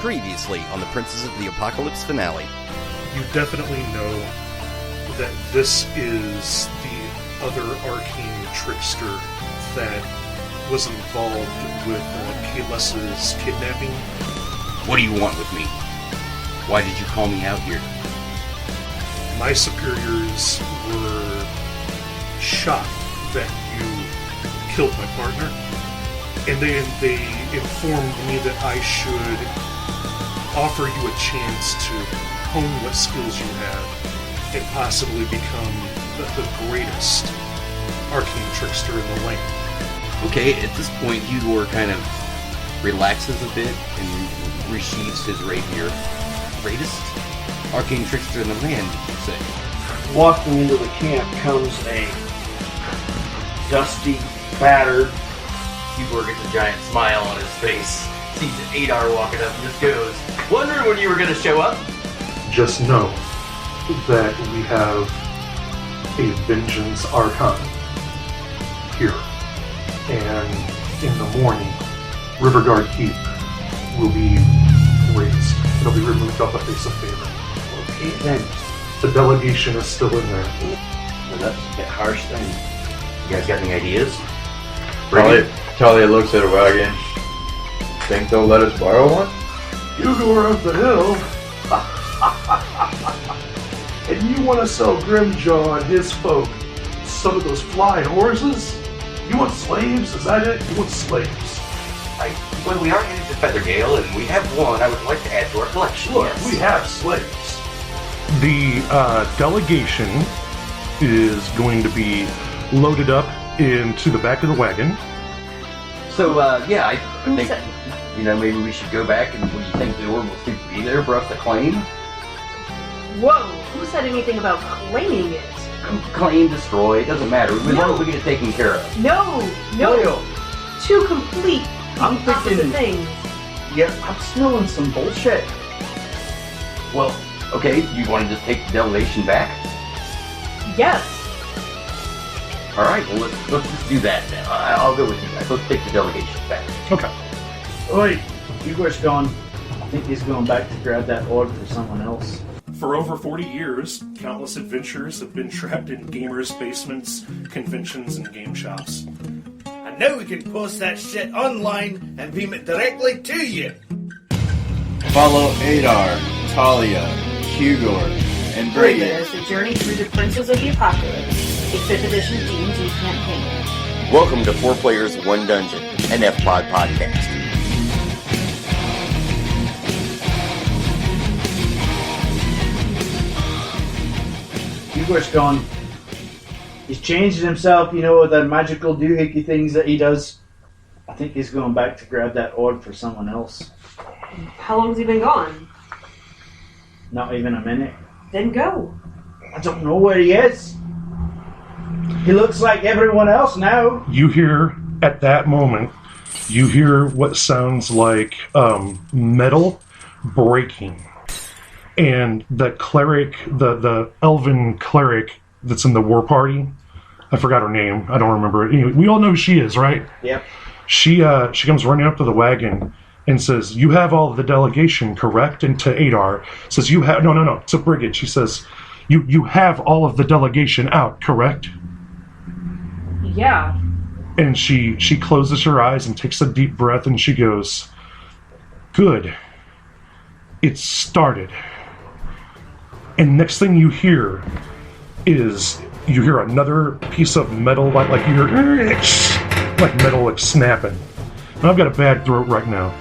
Previously on the Princes of the Apocalypse finale. You definitely know that this is the other arcane trickster that was involved with Kayles's kidnapping. What do you want with me? Why did you call me out here? My superiors were shocked that you killed my partner, and they informed me that I should offer you a chance to hone what skills you have and possibly become the greatest arcane trickster in the land. Okay, at this point, Hugor kind of relaxes a bit and resheathes his rapier. Greatest arcane trickster in the land, did you say? Walking into the camp comes a dusty, battered. Hugor gets a giant smile on his face. Sees Adar walking up and just goes, "Wondering when you were going to show up?" Just know that we have a Vengeance Archon here. And in the morning, Riverguard Keep will be raised. It'll be removed off the face of favor. Okay then. The delegation is still in there. Well, that's a bit harsh then. You guys got any ideas? Talia looks at a wagon. Think they'll let us borrow one? You go up the hill. And you want to sell Grimjaw and his folk some of those flying horses? You want slaves? Is that it? You want slaves? When we are headed to Feathergale and we have one, I would like to add to our collection. Look, yes. we have slaves. The delegation is going to be loaded up into the back of the wagon. So, yeah, I think, maybe we should go back and we think the orb will still be there for us to claim? Whoa, who said anything about claiming it? Claim, destroy, it doesn't matter. As long as we get it taken care of. No. Two complete opposite things. Yeah, I'm smelling some bullshit. Well, okay, you want to just take the delegation back? Yes. Alright, well, let's just do that then. I'll go with you guys. Let's take the delegation back. Okay. Oi, Hugor's gone. I think he's going back to grab that orb for someone else. For over 40 years, countless adventurers have been trapped in gamers' basements, conventions, and game shops. And now we can post that shit online and beam it directly to you. Follow Adar, Talia, Hugor, and Brady as the journey through the Princes of the Apocalypse, a 5th edition D&D campaign. Welcome to 4 Players, 1 Dungeon, an F-Pod podcast. Hugor's gone. He's changed himself, with the magical doohickey things that he does. I think he's going back to grab that orb for someone else. How long's he been gone? Not even a minute. Then go. I don't know where he is. He looks like everyone else now. You hear, at that moment, what sounds like metal breaking. And the cleric, the elven cleric that's in the war party, I forgot her name. I don't remember it. Anyway, we all know who she is, right? Yep. She comes running up to the wagon and says, "You have all of the delegation, correct?" And to Adar, says, "You have..." No. To Brigid, she says, You have all of the delegation out, correct?" Yeah. And she closes her eyes and takes a deep breath and she goes, "Good. It's started." And next thing you hear is another piece of metal, like you hear like metal like snapping. And I've got a bad throat right now.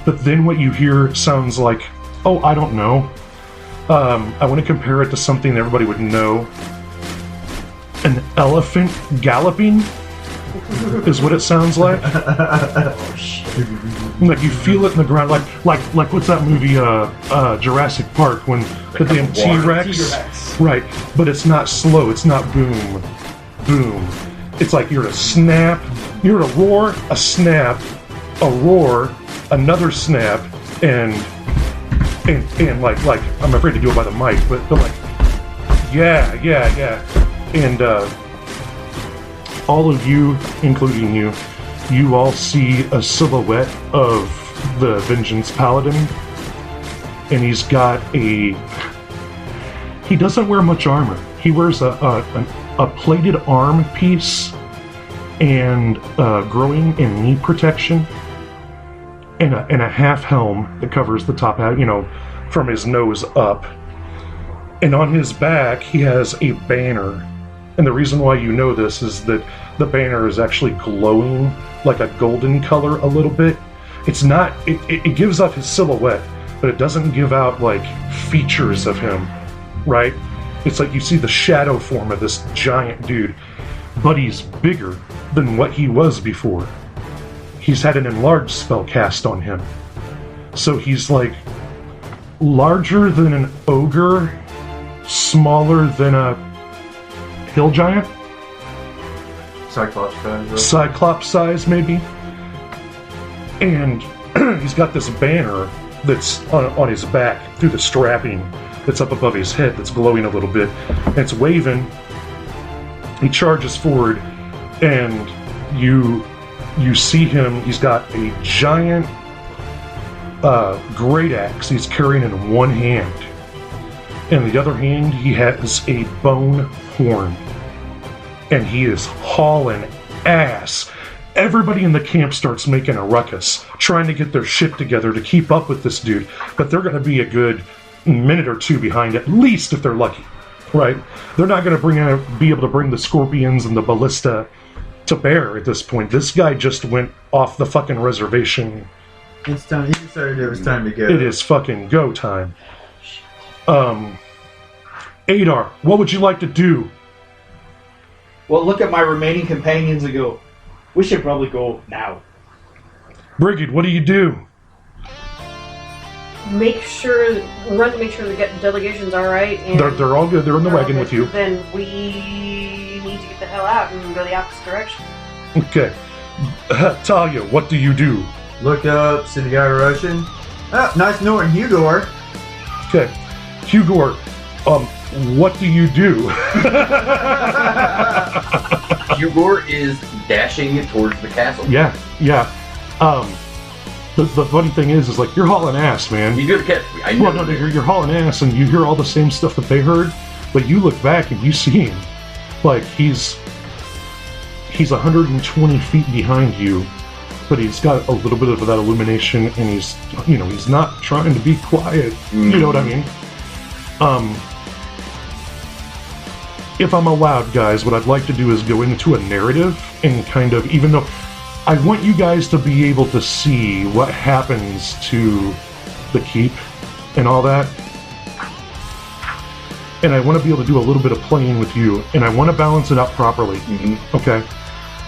But then what you hear sounds like, I don't know. I want to compare it to something everybody would know. An elephant galloping is what it sounds like. Like you feel it in the ground, like what's that movie, Jurassic Park, when the damn T-Rex? Right, but it's not slow, it's not boom, boom. It's like you're at a snap, you're at a roar, a snap, a roar, another snap, and like I'm afraid to do it by the mic, but like, yeah. And all of you, including you all see a silhouette of the Vengeance Paladin and he's got a... He doesn't wear much armor. He wears a plated arm piece and growing and knee protection and a half helm that covers the top hat, from his nose up. And on his back, he has a banner. And the reason why you know this is that the banner is actually glowing like a golden color a little bit. It's not, it gives off his silhouette, but it doesn't give out like features of him, right? It's like you see the shadow form of this giant dude, but he's bigger than what he was before. He's had an enlarged spell cast on him. So he's like larger than an ogre, smaller than a hill giant. Cyclops size. Cyclops size, maybe. And he's got this banner that's on his back through the strapping that's up above his head that's glowing a little bit. And it's waving. He charges forward, and you see him. He's got a giant great axe he's carrying in one hand. In the other hand, he has a bone horn. And he is hauling ass. Everybody in the camp starts making a ruckus, trying to get their shit together to keep up with this dude. But they're going to be a good minute or two behind, at least if they're lucky, right? They're not going to be able to bring the scorpions and the ballista to bear at this point. This guy just went off the fucking reservation. It's time. He decided it was time to go. It is fucking go time. Adar, what would you like to do? Well, look at my remaining companions and go, we should probably go now. Brigid, what do you do? Make sure the delegation's all right. And They're all good. They're in the wagon with you. Then we need to get the hell out and go the opposite direction. Okay. Talia, what do you do? Look up, see the guy Russian. Oh, nice knowing Hugor. Okay. Hugor, what do you do? Hugor is dashing towards the castle. Yeah. The funny thing is like you're hauling ass, man. You good catch me. I know. Well, no, you're hauling ass, and you hear all the same stuff that they heard, but you look back and you see him, like he's 120 feet behind you, but he's got a little bit of that illumination, and he's not trying to be quiet. Mm-hmm. You know what I mean? If I'm allowed, guys, what I'd like to do is go into a narrative and kind of, even though I want you guys to be able to see what happens to the keep and all that. And I want to be able to do a little bit of playing with you, and I want to balance it out properly. Mm-hmm. Okay?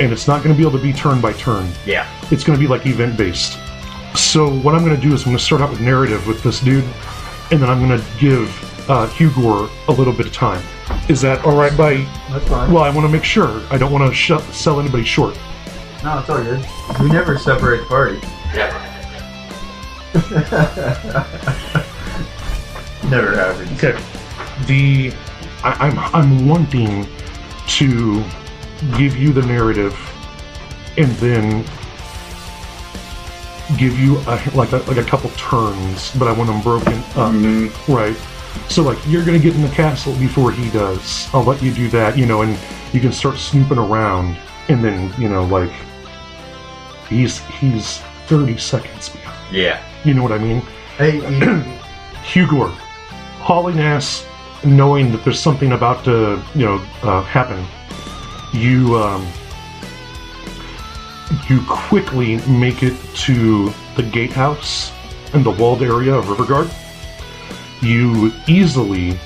And it's not going to be able to be turn by turn. Yeah. It's going to be like event-based. So what I'm going to do is I'm going to start out with narrative with this dude, and then I'm going to give Hugor a little bit of time. Is that all right by... That's fine. Well, I want to make sure. I don't want to sell anybody short. No, it's all good. We never separate the party. Yeah. Never happens. Okay. I'm wanting to give you the narrative and then give you a couple turns, but I want them broken up. Mm-hmm. Right. So like you're gonna get in the castle before he does. I'll let you do that, and you can start snooping around, and then like he's 30 seconds behind. Yeah. You know what I mean? Hey, Hugor, hauling ass, knowing that there's something about to happen. You quickly make it to the gatehouse and the walled area of Riverguard. You easily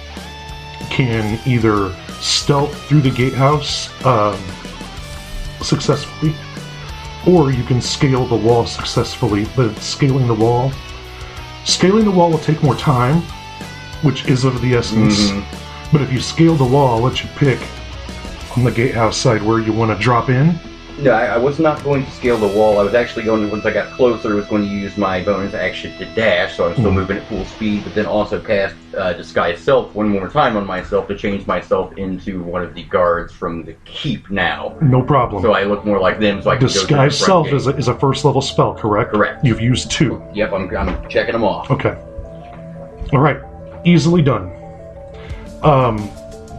can either stealth through the gatehouse successfully, or you can scale the wall successfully. But scaling the wall will take more time, which is of the essence. Mm-hmm. But if you scale the wall, I'll let you pick on the gatehouse side where you want to drop in. No, I was not going to scale the wall. I was actually going to, once I got closer, I was going to use my bonus action to dash, so I was still moving at full speed, but then also cast Disguise Self one more time on myself to change myself into one of the guards from the keep now. No problem. So I look more like them, so I can Disguise Self is a first level spell, correct? Correct. You've used 2. Yep, I'm checking them off. Okay. All right, easily done.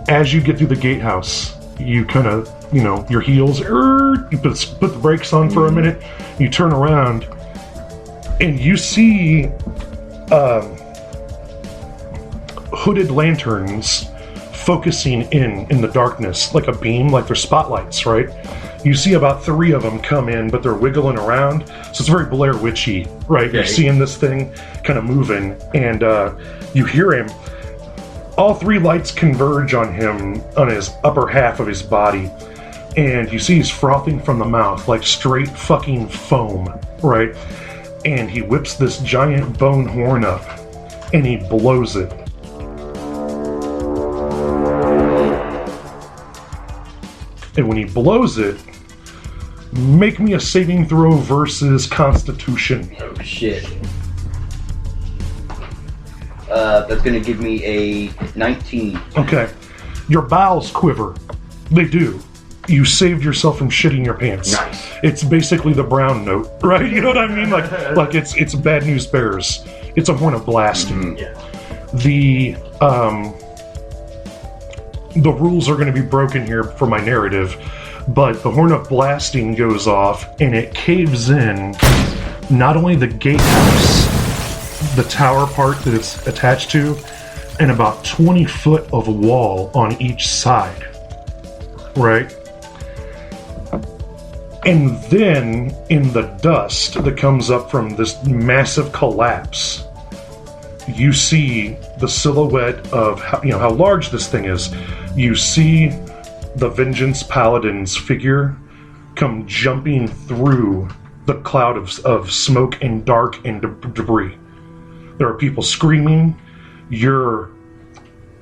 As you get through the gatehouse, you kind of, your heels, you put the brakes on for a minute, you turn around, and you see hooded lanterns focusing in the darkness, like a beam, like they're spotlights, right? You see about 3 of them come in, but they're wiggling around, so it's very Blair Witchy, right? Okay. You're seeing this thing kind of moving, and you hear him. All 3 lights converge on him, on his upper half of his body, and you see he's frothing from the mouth, like straight fucking foam, right? And he whips this giant bone horn up, and he blows it. And when he blows it, make me a saving throw versus Constitution. Oh shit. That's gonna give me a 19. Okay. Your bowels quiver. They do. You saved yourself from shitting your pants. Nice. It's basically the brown note, right? You know what I mean? Like it's Bad News Bears. It's a horn of blasting. Yeah. The rules are going to be broken here for my narrative, but the horn of blasting goes off and it caves in not only the gatehouse, the tower part that it's attached to, and about 20 foot of wall on each side, right? And then in the dust that comes up from this massive collapse, you see the silhouette of how large this thing is. You see the Vengeance Paladin's figure come jumping through the cloud of smoke and dark and debris. There are people screaming. You're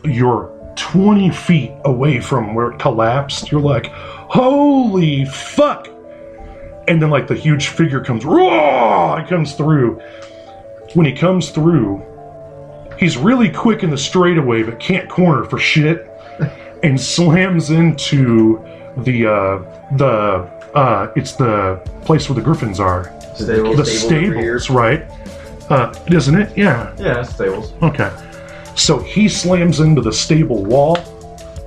20 feet away from where it collapsed. You're like, holy fuck! And then the huge figure comes, roar! It comes through. When he comes through, he's really quick in the straightaway, but can't corner for shit, and slams into it's the place where the griffins are. Stables. The stables, right? Isn't it? Yeah. Yeah, stables. Okay. So he slams into the stable wall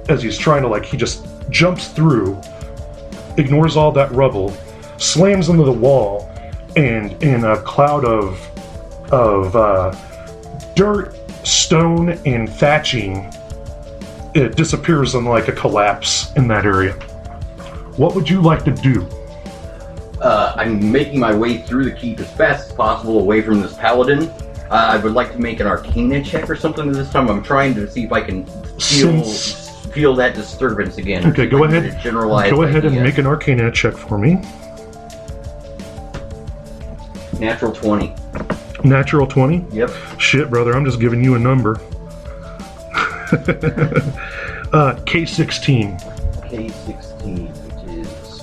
as he's trying to, he just jumps through, ignores all that rubble, slams into the wall, and in a cloud of dirt, stone, and thatching, it disappears in a collapse in that area. What would you like to do? I'm making my way through the keep as fast as possible away from this paladin. I would like to make an Arcana check or something this time. I'm trying to see if I can feel that disturbance again. Okay, go ahead. Go ahead and idea. make an Arcana check for me. Natural 20. Natural 20? Yep. Shit, brother, I'm just giving you a number. K16. K16, which is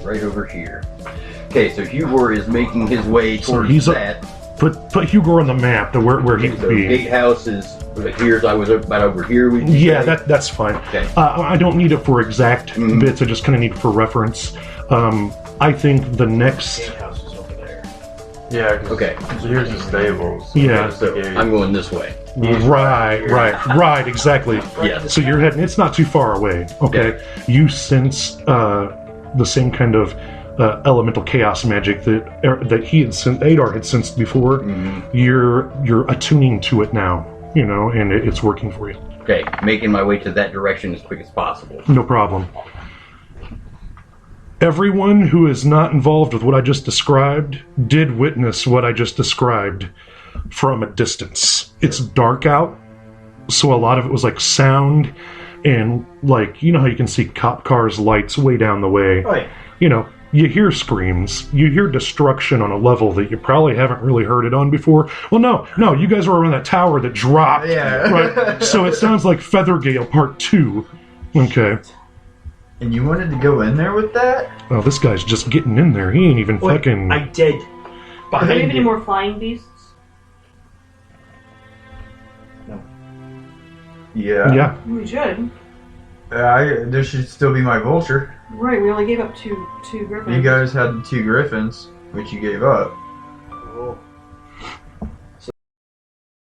right over here. Okay, so Hugor is making his way towards that. Put Hugo on the map to where he would So be. gatehouse is here. I was about over here. Yeah, that's fine. Okay. I don't need it for exact bits. I just kind of need it for reference. I think the next. Gatehouse is over there. Yeah, 'cause Okay. here's the stables. Yeah. So I'm going this way. Right, exactly. Yes. So you're heading. It's not too far away. Okay. You sense the same kind of elemental chaos magic that he had Adar had sensed before. You're attuning to it now. And it's working for you. Okay, making my way to that direction as quick as possible. No problem. Everyone who is not involved with what I just described did witness what I just described from a distance. It's dark out, so a lot of it was sound and how you can see cop cars' lights way down the way. Oh, yeah. You hear screams, you hear destruction on a level that you probably haven't really heard it on before. Well, no, you guys were around that tower that dropped. Yeah. Right? So it sounds like Feathergale Part 2. Okay. And you wanted to go in there with that? Well, this guy's just getting in there. He ain't even Wait, fucking... I did. Do we Behind have any you. more flying beasts? Yeah. Yeah. We should. There should still be my vulture. Right, we only gave up two griffins. You guys had the 2 griffins, which you gave up. Oh.